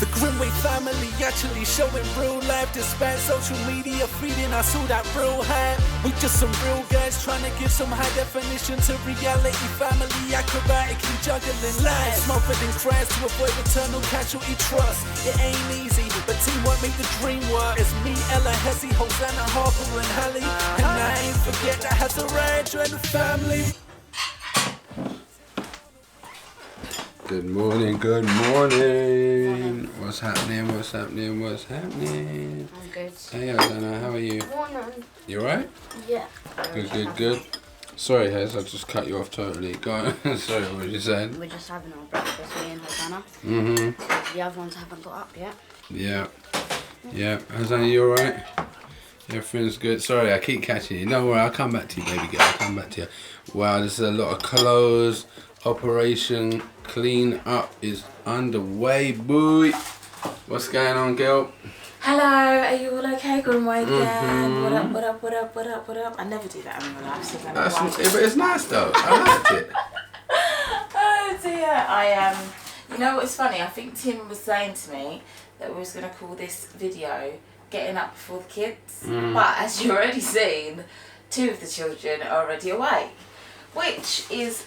The Grimwade family actually showing real life despite social media feeding us all that real hype. We just some real guys trying to give some high definition to reality. Family acrobatically juggling life, smothered in cracks to avoid eternal casualty trust. It ain't easy, but teamwork make the dream work. It's me, Ella, Hezzy, Hosanna, Harper and Hallie, and I ain't forget that has a rage and the family. Good morning, good morning. What's happening, what's happening, what's happening? I'm good. Hey, Hosanna, how are you? Morning. You alright? Yeah. Good. Sorry, Hez, I just cut you off totally. Go on. Sorry, what were you saying? We're just having our breakfast, me and Hosanna. Mm-hmm. The other ones haven't got up yet. Yeah. Hosanna, you alright? Everything's good. Sorry, I keep catching you. No worry, I'll come back to you, baby girl. I'll come back to you. Wow, this is a lot of clothes. Operation Clean Up is underway, boy. What's going on, girl? Hello, are you all okay, Grimwade Gang? What up? I never do that in my life, so But it's nice though. I liked it. Oh dear, you know what's funny? I think Tim was saying to me that we was going to call this video Getting Up Before the Kids. But as you've already seen, 2 of the children are already awake. Which is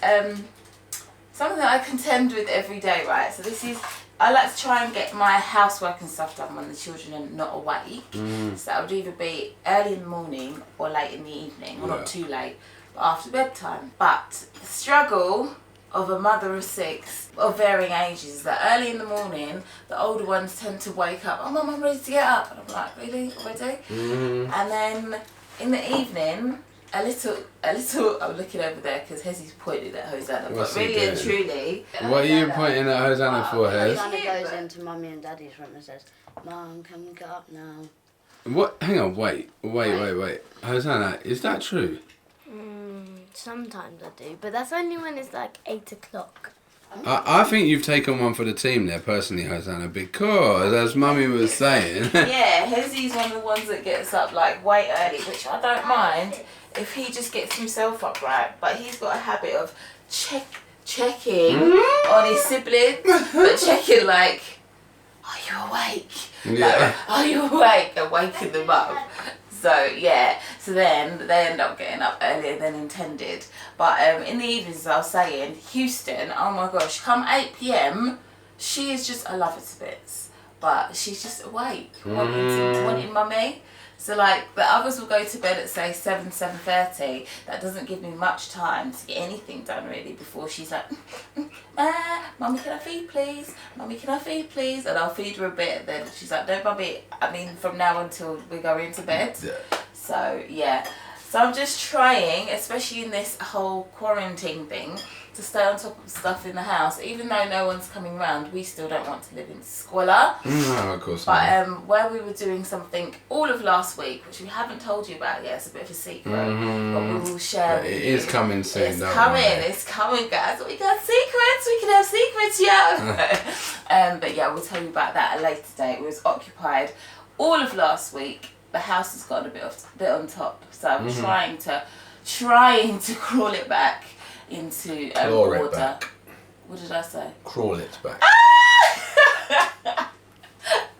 something that I contend with every day, right? So I like to try and get my housework and stuff done when the children are not awake. So that would either be early in the morning or late in the evening, or not too late, but after bedtime. But the struggle of a mother of 6 of varying ages is that early in the morning, the older ones tend to wake up, oh mum, I'm ready to get up. And I'm like, really? Already? And then in the evening, a little. I'm looking over there because Hezzy's pointed at Hosanna, but really and truly. What are you pointing at Hosanna for, Hez? Hosanna goes into Mummy and Daddy's room and says, Mum, can we get up now? What? Hang on, wait. Hosanna, is that true? Sometimes I do, but that's only when it's like 8 o'clock. I think you've taken one for the team there, personally, Hosanna, because as Mummy was saying. Yeah, Hezzy's one of the ones that gets up like way early, which I don't mind if he just gets himself up right. But he's got a habit of checking on his siblings, but checking like, are you awake? Yeah. Like, are you awake? And waking them up. So yeah, so then they end up getting up earlier than intended. But in the evenings, as I was saying, Houston, oh my gosh, come 8 PM, she is just, I love her to bits, but she's just awake, wanting mummy. So like the others will go to bed at say 7:30. That doesn't give me much time to get anything done really before she's like, mummy, can I feed please? Mummy, can I feed please? And I'll feed her a bit, and then she's like, no mummy, I mean from now until we go into bed. So yeah, so I'm just trying, especially in this whole quarantine thing, to stay on top of stuff in the house. Even though no one's coming round, we still don't want to live in squalor. No, of course not. But where we were doing something all of last week, which we haven't told you about yet, it's a bit of a secret, but we will share with you. It is coming soon, It's coming guys, we got secrets, we can have secrets, yeah. But yeah, we'll tell you about that at a later date. We was occupied all of last week. The house has gotten a bit on top, so I'm trying to crawl it back into order. Back. What did I say? Crawl it back.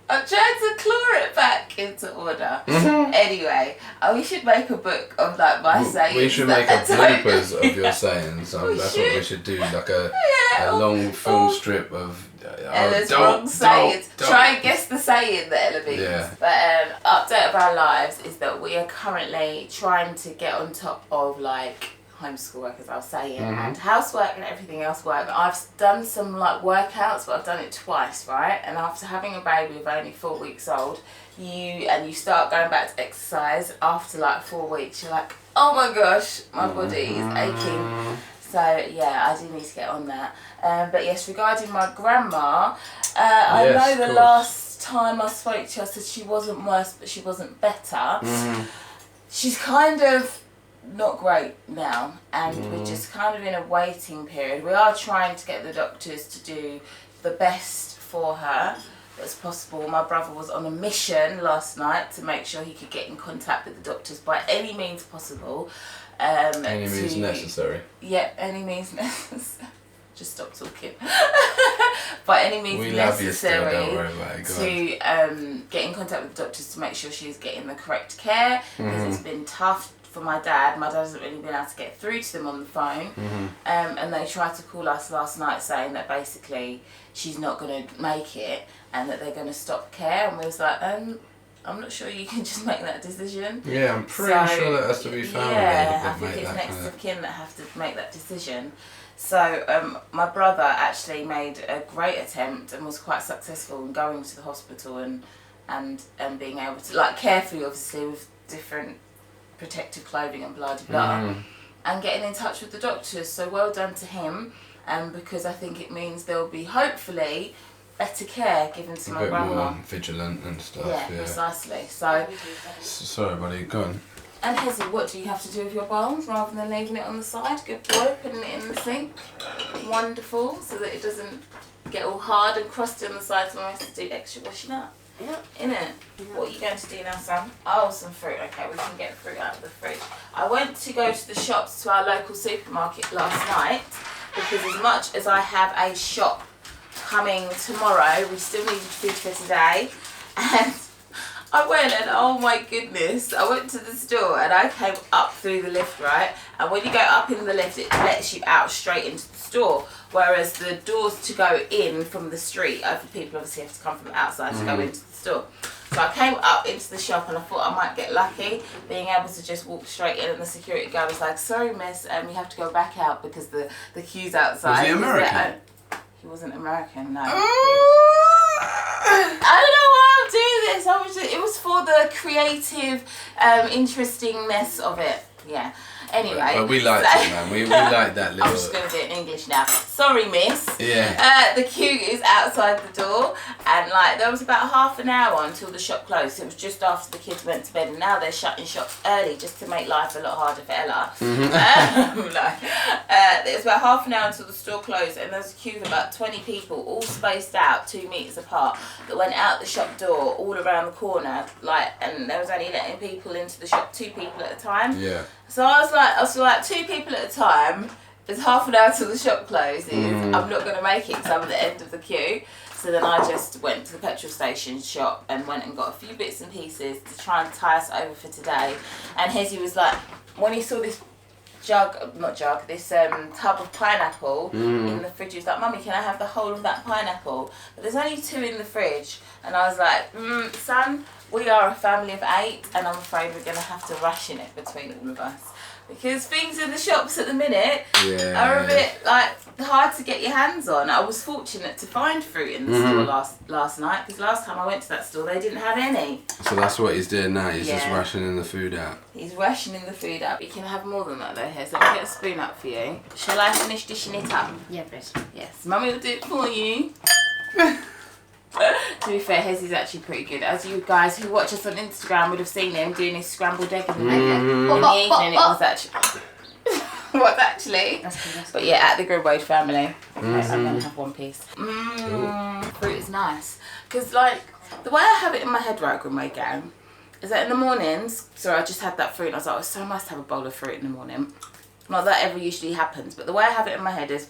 I'm trying to claw it back into order. Anyway, we should make a book of like my sayings. We should make a bloopers of your sayings. That's what we should do, like a long film strip of Ella's wrong sayings. Try and guess the saying that Ella means. Yeah. But update of our lives is that we are currently trying to get on top of like homeschool work, as I was saying, and housework and everything else work. I've done some like workouts, but I've done it twice, right? And after having a baby of only 4 weeks old, you start going back to exercise after like 4 weeks. You're like, oh my gosh, my body is aching. So yeah, I do need to get on that. But yes, regarding my grandma, I know the last time I spoke to her, I said she wasn't worse, but she wasn't better. She's kind of not great now, and we're just kind of in a waiting period. We are trying to get the doctors to do the best for her as possible. My brother was on a mission last night to make sure he could get in contact with the doctors by any means possible. Any means necessary. Yep, any means necessary. just stop talking. By any means We love you still, necessary don't worry about it. Go on. to get in contact with the doctors to make sure she's getting the correct care, because it's been tough for my dad. My dad hasn't really been able to get through to them on the phone, and they tried to call us last night saying that basically she's not going to make it and that they're going to stop care, and we was like, I'm not sure you can just make that decision. Yeah, I'm pretty sure that has to be family. Yeah, that I think make it's that next kind of kin that have to make that decision. So my brother actually made a great attempt and was quite successful in going to the hospital and being able to, like, carefully obviously with different protective clothing and blah blah, and getting in touch with the doctors. So well done to him, because I think it means there'll be hopefully better care given to a my bit grandma. more vigilant and stuff. Yeah, Yeah. precisely. So, Sorry, buddy. Go on. and Hezzy, what do you have to do with your bowls rather than leaving it on the side? Good boy, putting it in the sink. Wonderful, so that it doesn't get all hard and crusty on the sides when I have to do extra washing up. Yep. In it. What are you going to do now, Sam? Oh, some fruit. Okay, we can get fruit out of the fridge. I went to go to the shops to our local supermarket last night, because as much as I have a shop coming tomorrow, we still needed food for today, and I went and oh my goodness, I went to the store and I came up through the lift, right? And when you go up in the lift, it lets you out straight into the store, whereas the doors to go in from the street, people obviously have to come from the outside to go into the store. So I came up into the shop and I thought I might get lucky being able to just walk straight in, and the security guy was like, sorry miss, you have to go back out because the queue's outside. Was he American? He wasn't American, no. I don't know why I'm doing this. It was for the creative interestingness of it. Yeah. Anyway. But we liked it, man. We liked that little... I'm just going to do it in English now. Sorry, miss. Yeah. The queue is outside the door, and like there was about half an hour until the shop closed. It was just after the kids went to bed, and now they're shutting shops early just to make life a lot harder for Ella. It was about half an hour until the store closed, and there was a queue of about 20 people, all spaced out 2 meters apart, that went out the shop door all around the corner, like, and there was only letting people into the shop, 2 people at a time. Yeah. So I was like 2 people at a time. There's half an hour till the shop closes. I'm not going to make it because I'm at the end of the queue. So then I just went to the petrol station shop and went and got a few bits and pieces to try and tie us over for today. And Hezzy was like, when he saw this tub of pineapple in the fridge, he was like, Mummy, can I have the whole of that pineapple? But there's only 2 in the fridge. And I was like, son, we are a family of 8, and I'm afraid we're going to have to ration it between all of us. Because things in the shops at the minute are a bit like hard to get your hands on. I was fortunate to find fruit in the store last night, because last time I went to that store they didn't have any. So that's what he's doing now. He's just rationing the food out. He's rationing the food up. You can have more than that though, here. So I'll get a spoon up for you. Shall I finish dishing it up? Yeah, please. Yes, Mummy will do it for you. To be fair, Hezzy's actually pretty good. As you guys who watch us on Instagram would have seen him doing his scrambled egg in the evening. It was actually... What actually? That's good. But yeah, at the Grimwade family. Okay, I'm going to have 1 piece. Fruit is nice. Because like, the way I have it in my head, right, Grimwade Gang, is that in the mornings, so I just had that fruit and I was like, oh, it's so nice to have a bowl of fruit in the morning. Not that ever usually happens, but the way I have it in my head is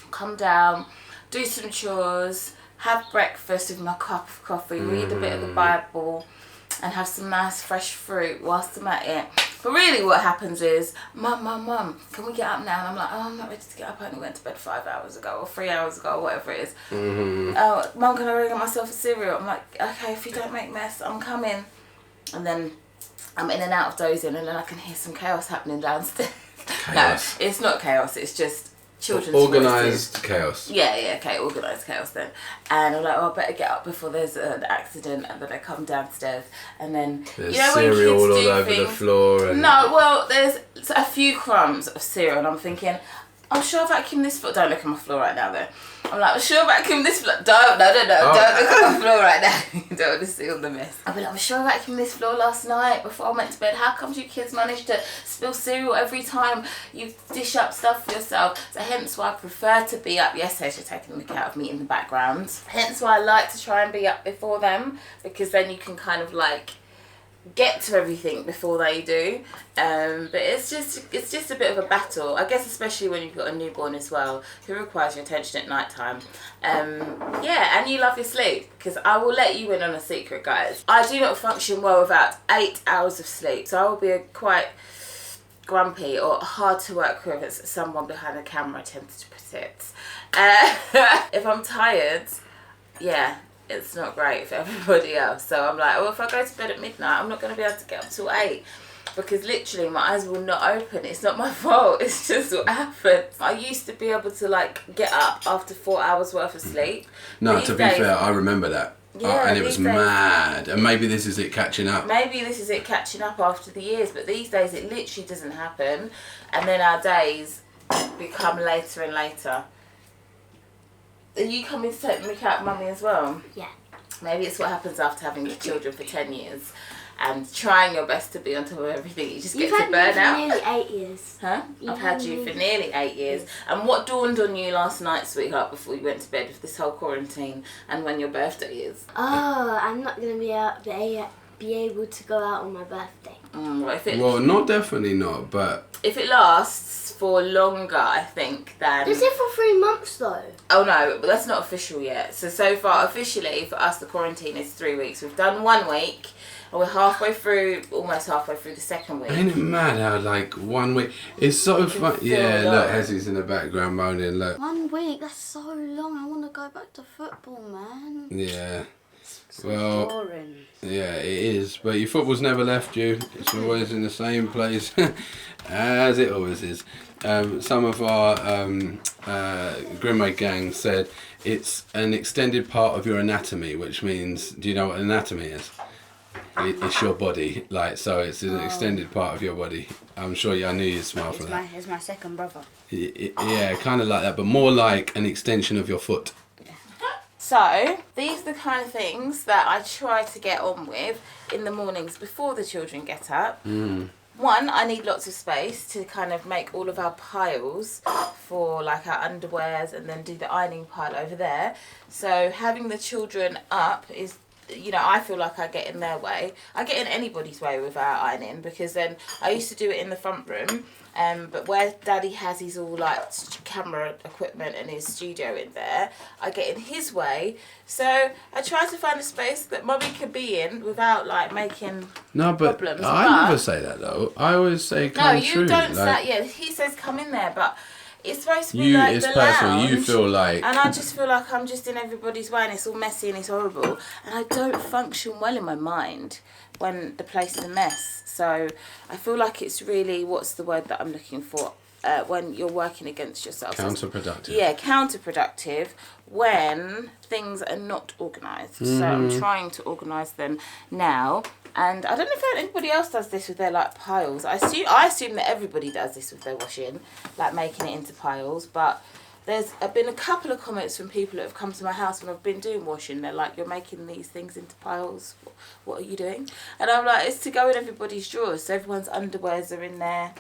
come down, do some chores, have breakfast with my cup of coffee, read a bit of the Bible, and have some nice fresh fruit whilst I'm at it. But really what happens is, Mum, can we get up now? And I'm like, oh, I'm not ready to get up. I only went to bed 5 hours ago or 3 hours ago or whatever it is. Oh, Mum, can I go get myself a cereal? I'm like, okay, if you don't make mess, I'm coming. And then I'm in and out of dozing, and then I can hear some chaos happening downstairs. Chaos. No, it's not chaos, it's just children's organised voices. chaos. Yeah, okay, organised chaos then. And I'm like, oh, I better get up before there's an accident, and then I come downstairs, and then There's you know when cereal kids all do over things, the floor. And no, well, there's a few crumbs of cereal, and I'm thinking, I'm sure I vacuumed this floor. Don't look at my floor right now, though. I'm like, I'm sure I vacuumed this floor. Don't look at my floor right now. You don't want to see all the mess. I'll be like, I'm sure I vacuumed this floor last night before I went to bed. How come you kids manage to spill cereal every time you dish up stuff for yourself? So hence why I prefer to be up. Yes, you're taking the mick out of me in the background. Hence why I like to try and be up before them, because then you can kind of like get to everything before they do. But it's just a bit of a battle, I guess, especially when you've got a newborn as well, who requires your attention at night time. Yeah, and you love your sleep, because I will let you in on a secret, guys. I do not function well without 8 hours of sleep, so I will be quite grumpy or hard to work with, as someone behind the camera tends to put it. If I'm tired, yeah, it's not great for everybody else. So I'm like, well, if I go to bed at midnight, I'm not going to be able to get up till 8, because literally my eyes will not open. It's not my fault, it's just what happens. I used to be able to like get up after 4 hours worth of sleep. No, These to be days, fair, I remember that. Yeah, and it was these days- mad. And maybe this is it catching up. Maybe this is it catching up after the years, but these days it literally doesn't happen. And then our days become later and later. Are you coming to take me out, mummy, as well? Yeah. Maybe it's what happens after having children for 10 years and trying your best to be on top of everything. You just get You've to had burn me out. for nearly 8 years. Huh? I've had you for nearly 8 years. And what dawned on you last night, sweetheart, before you went to bed with this whole quarantine and when your birthday is? Oh, I'm not going to be able to go out on my birthday. Well, not definitely not, but if it lasts for longer, I think, than... Is it for 3 months though? Oh no, but that's not official yet. So far, officially, for us, the quarantine is 3 weeks. We've done 1 week, and we're almost halfway through the second week. ain't it mad how like 1 week? It's so fun. Yeah, look, Hezzy's in the background moaning. Look. 1 week, that's so long. I want to go back to football, man. Yeah. So Well, boring. yeah, it is. But your football's never left you. It's always in the same place, as it always is. Some of our Grimwade Gang said it's an extended part of your anatomy, which means, do you know what anatomy is? It's your body, like, so it's an extended part of your body. I'm sure I knew you'd smile for that. It's my second brother. Yeah, kind of like that, but more like an extension of your foot. So, these are the kind of things that I try to get on with in the mornings before the children get up. One, I need lots of space to kind of make all of our piles for like our underwears and then do the ironing pile over there. So having the children up is, you know, I feel like I get in their way. I get in anybody's way with our ironing, because then I used to do it in the front room. But where Daddy has his all like camera equipment and his studio in there, I get in his way. So I try to find a space that Mummy can be in without like making problems. I never say that though. I always say come no, true. you don't like, say. Yeah, he says come in there, but it's supposed to be you, like it's the personal. lounge. You feel like, And I just feel like I'm just in everybody's way, and it's all messy and it's horrible. And I don't function well in my mind when the place is a mess. So I feel like it's really, what's the word that I'm looking for? When you're working against yourself. counterproductive. Yeah, counterproductive when things are not organised. So I'm trying to organise them now. And I don't know if anybody else does this with their like piles. I assume that everybody does this with their washing, like making it into piles. But there's been a couple of comments from people that have come to my house when I've been doing washing. They're like, you're making these things into piles. What are you doing? And I'm like, it's to go in everybody's drawers. So everyone's underwears are in there.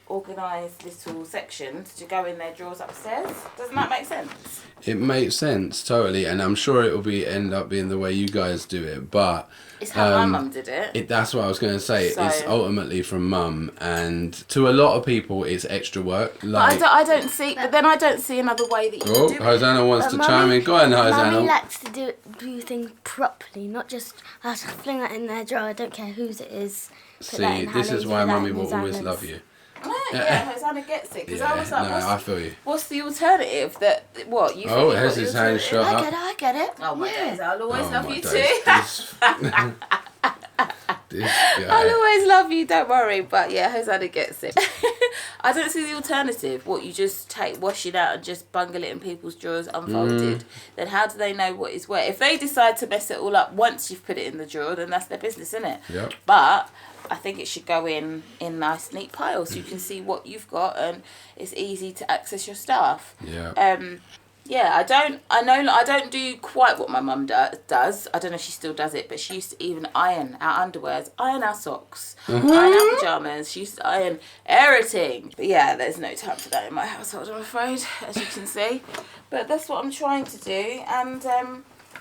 Organised little sections to go in their drawers upstairs. Doesn't that make sense? It makes sense, totally, and I'm sure it will end up being the way you guys do it, but It's how my mum did it. that's what I was going to say. So- It's ultimately from mum, and to a lot of people, it's extra work. Like, But I don't see. But then I don't see another way that you oh, can do it. Hosanna wants But to Mummy- chime in. Go on, Hosanna. Mummy likes to do things properly, not just fling that in their drawer. I don't care whose it is. Put that See, in this is Hannah's, why put that Mummy in will always Hosanna's. love you. Yeah, Hosanna gets it. Because I was like, no, I feel you. what's the alternative? That what you? Oh, think it has you've his got the hand shut alternative? up. I get it. Oh my days, I'll always Oh, love my you days. too. This I'll guy. always love you, don't worry. But yeah, Hosanna gets it. I don't see the alternative. What, you just wash it out and just bungle it in people's drawers unfolded? Then how do they know what is where? If they decide to mess it all up once you've put it in the drawer, then that's their business, isn't it? Yep. But I think it should go in nice, neat piles so you can see what you've got and it's easy to access your stuff. Yeah. Yeah, I don't do quite what my mum does. I don't know if she still does it, but she used to even iron our underwears, iron our socks, iron our pyjamas. She used to iron everything. But yeah, there's no time for that in my household, I'm afraid, as you can see. But that's what I'm trying to do. And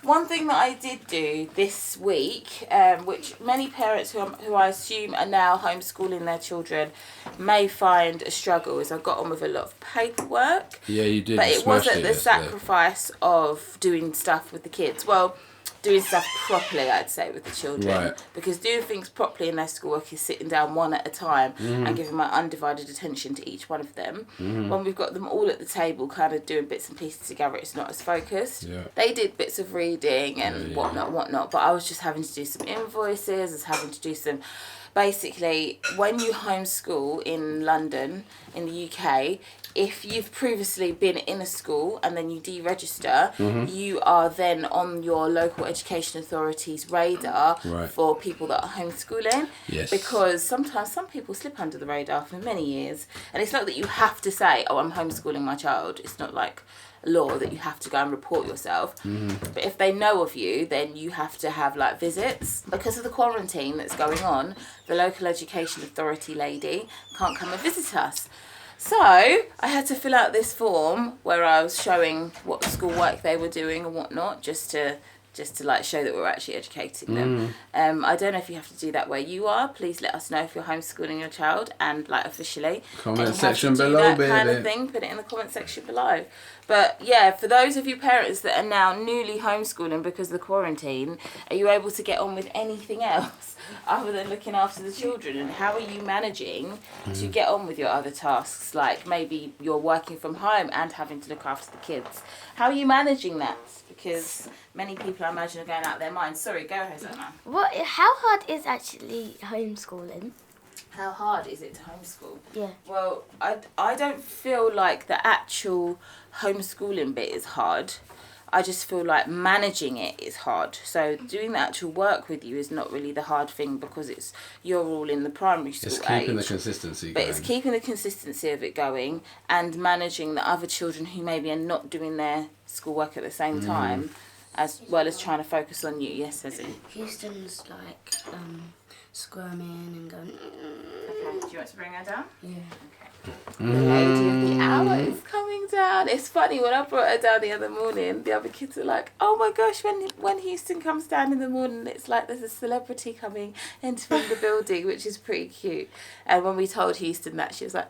One thing that I did do this week, which many parents who I assume are now homeschooling their children may find a struggle, is I got on with a lot of paperwork. Yeah, you did. But You it wasn't smashed the yesterday. sacrifice of doing stuff with the kids. Well, doing stuff properly, I'd say, with the children. Right. Because doing things properly in their schoolwork is sitting down one at a time and giving my undivided attention to each one of them. When we've got them all at the table, kind of doing bits and pieces together, it's not as focused. Yeah. They did bits of reading and whatnot, but I was just having to do some invoices, I was having to do some... Basically, when you homeschool in London, in the UK, if you've previously been in a school and then you deregister, you are then on your local education authority's radar for people that are homeschooling. Yes. Because sometimes some people slip under the radar for many years. And it's not that you have to say, oh, I'm homeschooling my child. It's not like law that you have to go and report yourself. But if they know of you, then you have to have like visits. Because of the quarantine that's going on, the local education authority lady can't come and visit us. So I had to fill out this form where I was showing what schoolwork they were doing and whatnot, just to like show that we're actually educating them. I don't know if you have to do that where you are. Please let us know if you're homeschooling your child and like officially. Comment and you have section to do below, that kind baby. of thing. Put it in the comment section below. But yeah, for those of you parents that are now newly homeschooling because of the quarantine, are you able to get on with anything else other than looking after the children? And how are you managing to get on with your other tasks? Like maybe you're working from home and having to look after the kids. How are you managing that? Because many people, I imagine, are going out of their minds. Sorry, go ahead, Anna. How hard is actually homeschooling? How hard is it to homeschool? Yeah. Well, I don't feel like the actual homeschooling bit is hard. I just feel like managing it is hard. So doing the actual work with you is not really the hard thing because you're all in the primary school It's keeping the age. consistency But going. it's keeping the consistency of it going and managing the other children who maybe are not doing their schoolwork at the same time, as well as trying to focus on you. Yes, Susie? Houston's like squirming and going. Okay, do you want to bring her down? Yeah. The lady of the hour is coming down. It's funny, when I brought her down the other morning, the other kids were like, oh my gosh, when Houston comes down in the morning, it's like there's a celebrity coming entering the building, which is pretty cute. And when we told Houston that, she was like,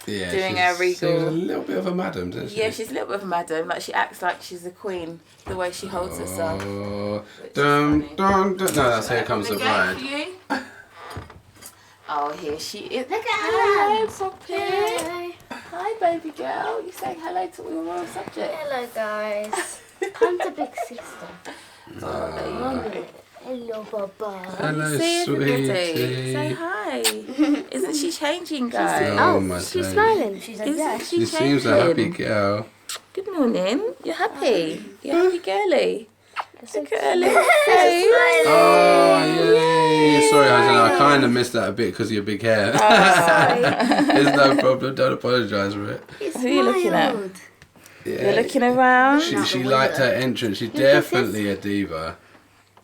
Yeah, doing she's- her regal. Seems a little bit of a madam, doesn't she? yeah, she's a little bit of a madam. Like, she acts like she's a queen, the way she holds herself. Oh, Which is dun, funny. dun, dun. No, that's Here Comes the Is it going for Bride. you? Oh, here she is. Look at Hello, her. Poppy. Hello. Hi, baby girl. You saying hello to all royal subjects? Hello, guys. I'm the big sister. Oh, there you go. Hello, Baba. Hello, See everybody. sweetie. Say hi. Isn't she changing, guys? Oh, Oh, my she's days. smiling. She's like, Isn't yeah. she She seems a happy changing? girl. Good morning. You're happy. You're happy girly. So Look at her little face. Oh, yay. Sorry, I kind of missed that a bit because of your big hair. It's no problem. Don't apologise for it. Who are you looking at? Yeah. You're looking around. She liked her entrance. She's definitely a diva.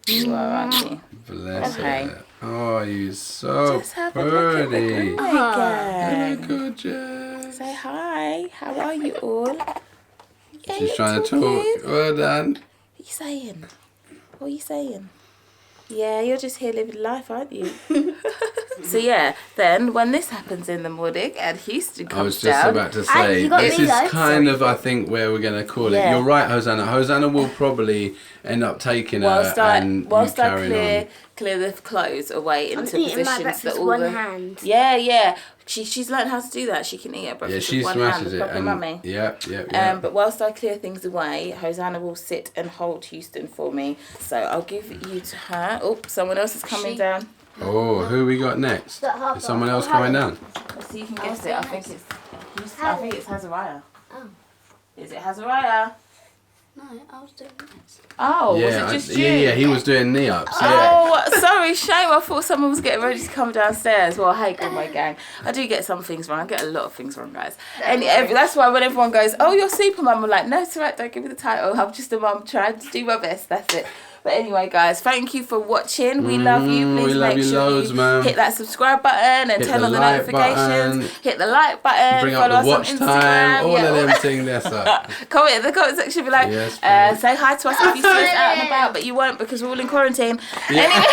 You are, aren't you? Bless Okay. her. Oh, you so Just have a look at the pretty. Grimwade gang. Hello, gorgeous. Say hi. How are you all? Yeah, She's you're trying to talking. talk. Well done. What are you saying? What are you saying? Yeah, you're just here living life, aren't you? So yeah, then when this happens in the morning and Houston I was comes just down, about to And say, you got this me is though. kind of, I think, where we're going to call it. Yeah. You're right, Hosanna. Hosanna will probably end up taking her whilst and you I carrying on. clear the clothes away I'm into eating my positions breakfast that all one the hand. yeah. She's learned how to do that. She can eat her Yeah, breakfast she with one hand, smashes the it. proper And, mummy. yeah. But whilst I clear things away, Hosanna will sit and hold Houston for me. So I'll give you to her. Oh, someone else is coming down. Oh, who we got next? Is someone else coming down? Let's see if you can guess it. I think it's Hazariah. Oh. Is it Hazariah? No, I was doing this. Oh, Yeah, was it just you? yeah, he was doing knee ups. Yeah. Oh, sorry, shame. I thought someone was getting ready to come downstairs. Well, hey, Grimwade Gang. I do get some things wrong. I get a lot of things wrong, guys. And that's why when everyone goes, oh, you're super mum, I'm like, no, it's all right, don't give me the title. I'm just a mum trying to do my best. That's it. But anyway, guys, thank you for watching. We love you. Please we love make you sure loads, you man. hit that subscribe button and Hit turn the on the like notifications. button. Hit the like button. Bring up Follow the us watch on Instagram. time. All Yeah, of them things that's up. Comment in the comment section below. Yes, please. Say hi to us if you see us out and about, but you won't because we're all in quarantine. Anyway,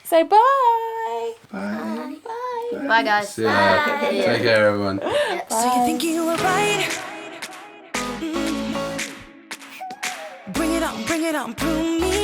say bye. Bye. Bye. Bye, guys. Yeah. Take care, everyone. So you think you were right? Bring it on, prove me